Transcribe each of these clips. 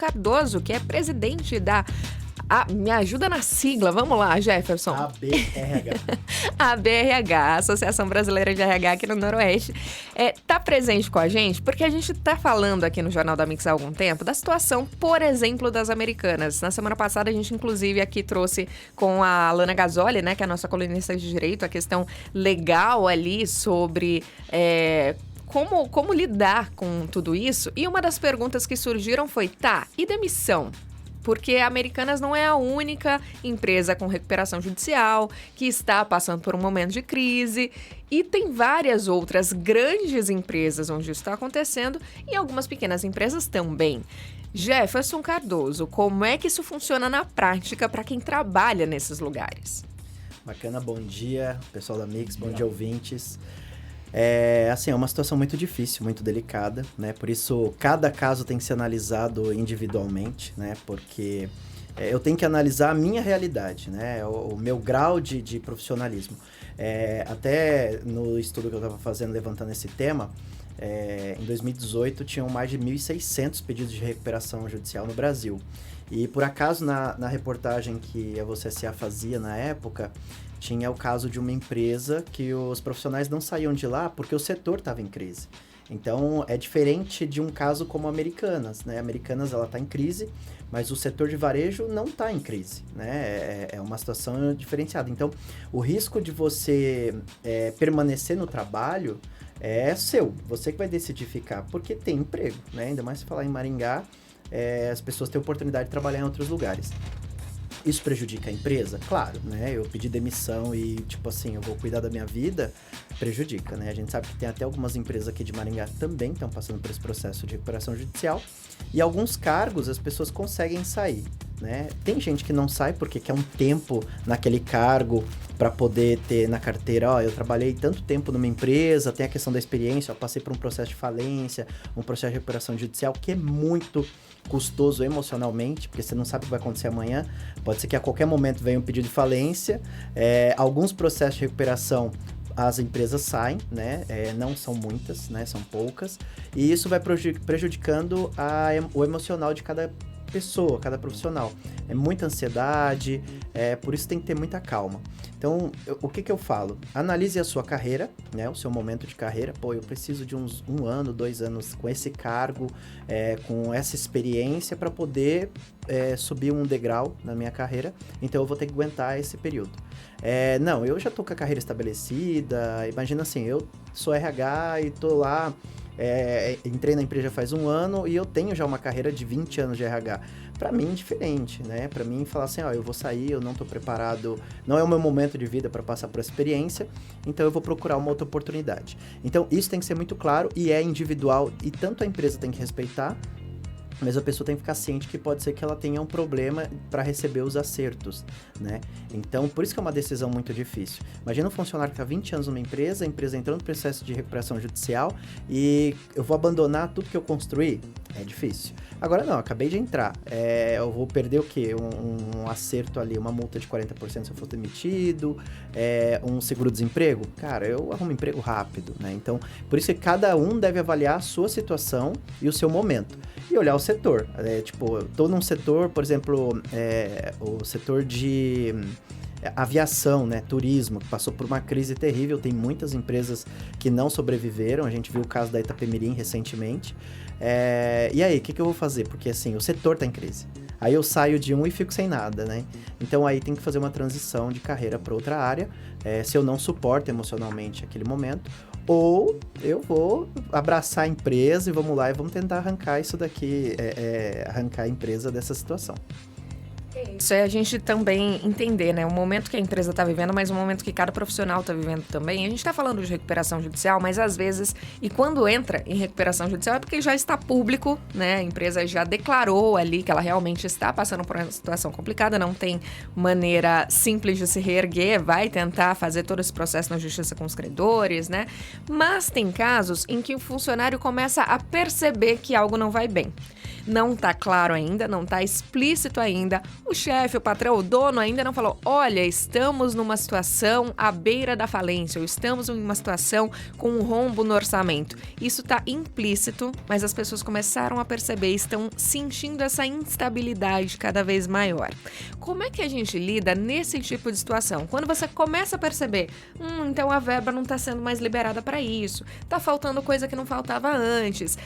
Cardoso, que é presidente da... me ajuda na sigla, vamos lá, Jefferson. ABRH. A BRH, Associação Brasileira de RH aqui no Noroeste, tá presente com a gente, porque a gente tá falando aqui no Jornal da Mix há algum tempo da situação, por exemplo, das americanas. Na semana passada, a gente, inclusive, aqui trouxe com a Lana Gasoli, né, que é a nossa colunista de direito, a questão legal ali sobre... Como lidar com tudo isso? E uma das perguntas que surgiram foi, e demissão? Porque a Americanas não é a única empresa com recuperação judicial que está passando por um momento de crise e tem várias outras grandes empresas onde isso está acontecendo e algumas pequenas empresas também. Jefferson Cardoso, como é que isso funciona na prática para quem trabalha nesses lugares? Bacana, bom dia, pessoal da Mix, bom dia, ouvintes. É uma situação muito difícil, muito delicada, né? Por isso, cada caso tem que ser analisado individualmente, né? Porque eu tenho que analisar a minha realidade, né? O meu grau de profissionalismo. Até no estudo que eu estava fazendo, levantando esse tema, em 2018 tinham mais de 1.600 pedidos de recuperação judicial no Brasil. E por acaso, na reportagem que a VCSA fazia na época, tinha o caso de uma empresa que os profissionais não saíam de lá porque o setor estava em crise. Então, é diferente de um caso como a Americanas, né? A Americanas, ela está em crise, mas o setor de varejo não está em crise, né? É uma situação diferenciada. Então, o risco de você permanecer no trabalho é seu. Você que vai decidir ficar, porque tem emprego, né? Ainda mais se falar em Maringá, as pessoas têm oportunidade de trabalhar em outros lugares. Isso prejudica a empresa? Claro, né? Eu pedi demissão e, eu vou cuidar da minha vida, prejudica, né? A gente sabe que tem até algumas empresas aqui de Maringá também estão passando por esse processo de recuperação judicial e alguns cargos as pessoas conseguem sair, né? Tem gente que não sai porque quer um tempo naquele cargo para poder ter na carteira, eu trabalhei tanto tempo numa empresa, tem a questão da experiência, eu passei por um processo de falência, um processo de recuperação judicial que é muito custoso emocionalmente, porque você não sabe o que vai acontecer amanhã, pode ser que a qualquer momento venha um pedido de falência, alguns processos de recuperação as empresas saem, né? Não são muitas, né? São poucas, e isso vai prejudicando o emocional de cada pessoa, cada profissional. É muita ansiedade, por isso tem que ter muita calma. Então, o que eu falo? Analise a sua carreira, né? O seu momento de carreira. Eu preciso de uns 1 ano, 2 anos com esse cargo, com essa experiência para poder subir um degrau na minha carreira. Então, eu vou ter que aguentar esse período. Não, eu já tô com a carreira estabelecida. Imagina assim, eu sou RH e tô lá... entrei na empresa já faz 1 ano e eu tenho já uma carreira de 20 anos de RH. Para mim, diferente, né? Para mim, falar assim, eu vou sair, eu não tô preparado, não é o meu momento de vida para passar por essa experiência, então eu vou procurar uma outra oportunidade. Então, isso tem que ser muito claro e é individual e tanto a empresa tem que respeitar, mas a pessoa tem que ficar ciente que pode ser que ela tenha um problema para receber os acertos, né? Então, por isso que é uma decisão muito difícil. Imagina um funcionário que está 20 anos numa empresa, a empresa entrou no processo de recuperação judicial e eu vou abandonar tudo que eu construí? É difícil. Agora não, acabei de entrar. Eu vou perder o quê? Um acerto ali, uma multa de 40% se eu for demitido, um seguro-desemprego? Cara, eu arrumo emprego rápido, né? Então, por isso que cada um deve avaliar a sua situação e o seu momento. E olhar o setor. Eu tô num setor, por exemplo, o setor de aviação, né, turismo, que passou por uma crise terrível, tem muitas empresas que não sobreviveram, a gente viu o caso da Itapemirim recentemente. E aí, o que eu vou fazer? Porque assim, o setor tá em crise. Aí eu saio de um e fico sem nada, né? Então aí tem que fazer uma transição de carreira para outra área, se eu não suporto emocionalmente aquele momento, ou eu vou abraçar a empresa e vamos lá e vamos tentar arrancar isso daqui, arrancar a empresa dessa situação. Isso é a gente também entender, né? O momento que a empresa está vivendo, mas o momento que cada profissional está vivendo também. A gente está falando de recuperação judicial, mas às vezes, e quando entra em recuperação judicial, é porque já está público, né? A empresa já declarou ali que ela realmente está passando por uma situação complicada, não tem maneira simples de se reerguer, vai tentar fazer todo esse processo na justiça com os credores, né? Mas tem casos em que o funcionário começa a perceber que algo não vai bem. Não está claro ainda, não está explícito ainda O chefe, o patrão, o dono ainda não falou, olha, estamos numa situação à beira da falência, ou estamos em uma situação com um rombo no orçamento. Isso está implícito, mas as pessoas começaram a perceber, estão sentindo essa instabilidade cada vez maior. Como é que a gente lida nesse tipo de situação? Quando você começa a perceber, então a verba não está sendo mais liberada para isso, está faltando coisa que não faltava antes,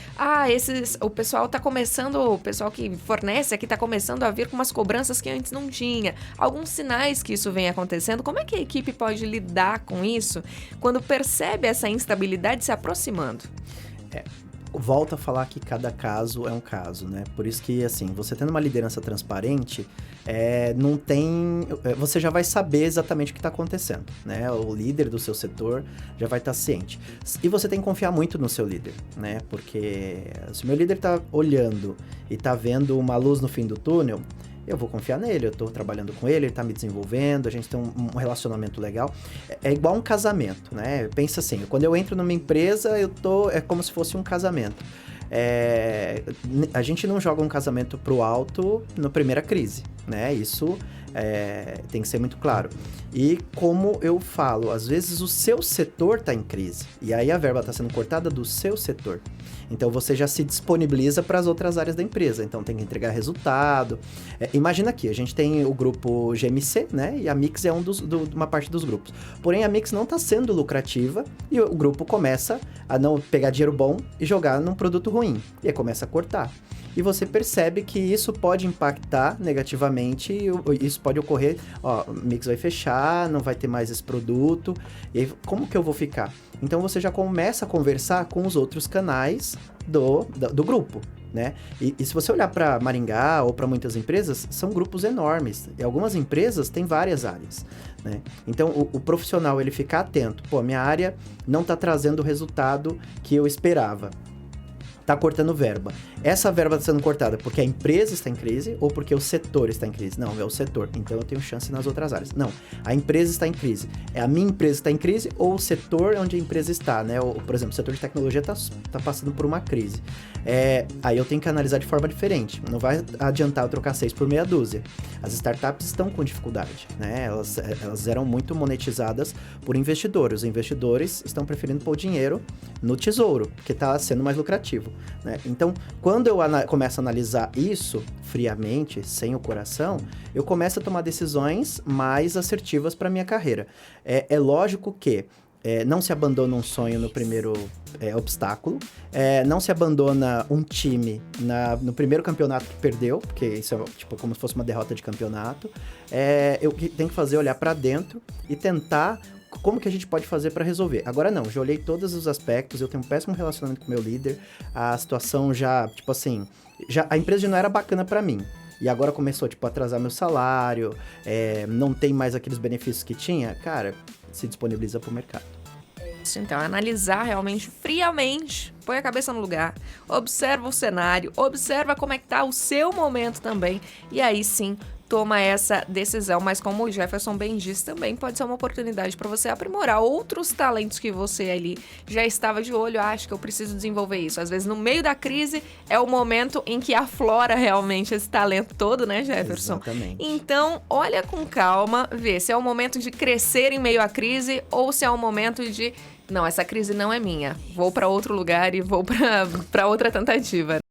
o pessoal está começando, o pessoal que fornece aqui está começando a vir com umas cobranças que antes não tinha, alguns sinais que isso vem acontecendo. Como é que a equipe pode lidar com isso quando percebe essa instabilidade se aproximando? Volto a falar que cada caso é um caso, né? Por isso que, assim, você tendo uma liderança transparente, não tem... Você já vai saber exatamente o que está acontecendo, né? O líder do seu setor já vai estar ciente. E você tem que confiar muito no seu líder, né? Porque se o meu líder está olhando e está vendo uma luz no fim do túnel, eu vou confiar nele, eu tô trabalhando com ele tá me desenvolvendo, a gente tem um relacionamento legal. É igual um casamento, né? Pensa assim, quando eu entro numa empresa, é como se fosse um casamento. A gente não joga um casamento pro alto na primeira crise, né? Isso tem que ser muito claro. E como eu falo, às vezes o seu setor tá em crise, e aí a verba tá sendo cortada do seu setor. Então você já se disponibiliza para as outras áreas da empresa, então tem que entregar resultado. Imagina aqui, a gente tem o grupo GMC, né? E a Mix é uma parte dos grupos. Porém, a Mix não está sendo lucrativa e o grupo começa a não pegar dinheiro bom e jogar num produto ruim. E aí começa a cortar. E você percebe que isso pode impactar negativamente, isso pode ocorrer, a Mix vai fechar, não vai ter mais esse produto, e aí, como que eu vou ficar? Então você já começa a conversar com os outros canais do grupo, né? E se você olhar para Maringá ou para muitas empresas, são grupos enormes, e algumas empresas têm várias áreas, né? Então o profissional, ele ficar atento, minha área não está trazendo o resultado que eu esperava. Está cortando verba. Essa verba está sendo cortada porque a empresa está em crise ou porque o setor está em crise? Não, é o setor. Então eu tenho chance nas outras áreas. Não, a empresa está em crise. É a minha empresa está em crise ou o setor onde a empresa está, né? Por exemplo, o setor de tecnologia está passando por uma crise. Aí eu tenho que analisar de forma diferente. Não vai adiantar eu trocar 6 por meia dúzia. As startups estão com dificuldade, né? Elas eram muito monetizadas por investidores. Os investidores estão preferindo pôr o dinheiro no tesouro, porque está sendo mais lucrativo, né? Então, quando eu começo a analisar isso friamente, sem o coração, eu começo a tomar decisões mais assertivas para minha carreira. É lógico que não se abandona um sonho no primeiro obstáculo, não se abandona um time no primeiro campeonato que perdeu, porque isso é tipo como se fosse uma derrota de campeonato. Eu tenho que fazer olhar para dentro e tentar como que a gente pode fazer para resolver. Agora não, já olhei todos os aspectos, eu tenho um péssimo relacionamento com o meu líder, a situação já, tipo assim, a empresa já não era bacana para mim. E agora começou, a atrasar meu salário, não tem mais aqueles benefícios que tinha, cara, se disponibiliza para o mercado. Então, analisar realmente friamente, põe a cabeça no lugar, observa o cenário, observa como é que tá o seu momento também, e aí sim, toma essa decisão. Mas como o Jefferson bem disse, também pode ser uma oportunidade para você aprimorar outros talentos que você ali já estava de olho. Acho que eu preciso desenvolver isso. Às vezes, no meio da crise, é o momento em que aflora realmente esse talento todo, né, Jefferson? Exatamente. Então, olha com calma, vê se é o momento de crescer em meio à crise ou se é o momento de... Não, essa crise não é minha. Vou para outro lugar e vou para outra tentativa.